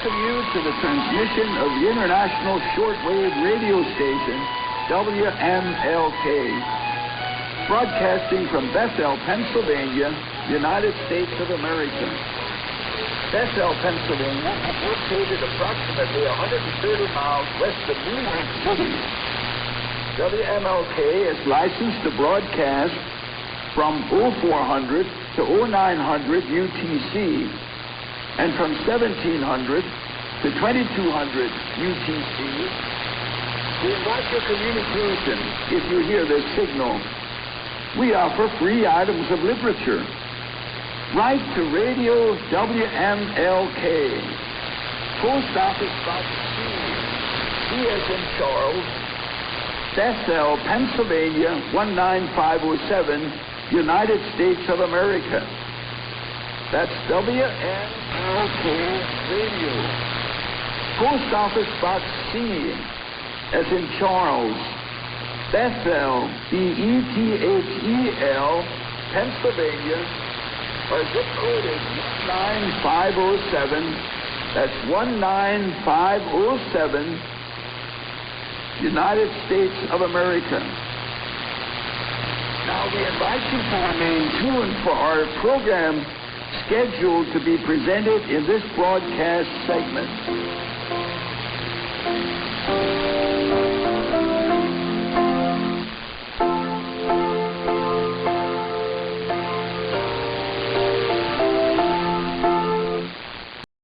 welcome you to the transmission of the international shortwave radio station, WMLK, broadcasting from Bethel, Pennsylvania, United States of America. Bethel, Pennsylvania, located approximately 130 miles west of New York City. WMLK is licensed to broadcast from 0400 to 0900 UTC and from 1700 to 2200 UTC. We invite your communication if you hear this signal. We offer free items of literature. Write to Radio WMLK, Post Office Box C as in Charles, Bethel, Pennsylvania, 19507, United States of America. That's WMLK Radio. Post Office Box C, as in Charles, Bethel, Bethel, Pennsylvania. Our zip code is 19507. That's 19507, United States of America. Now we invite you to remain tuned for our program scheduled to be presented in this broadcast segment.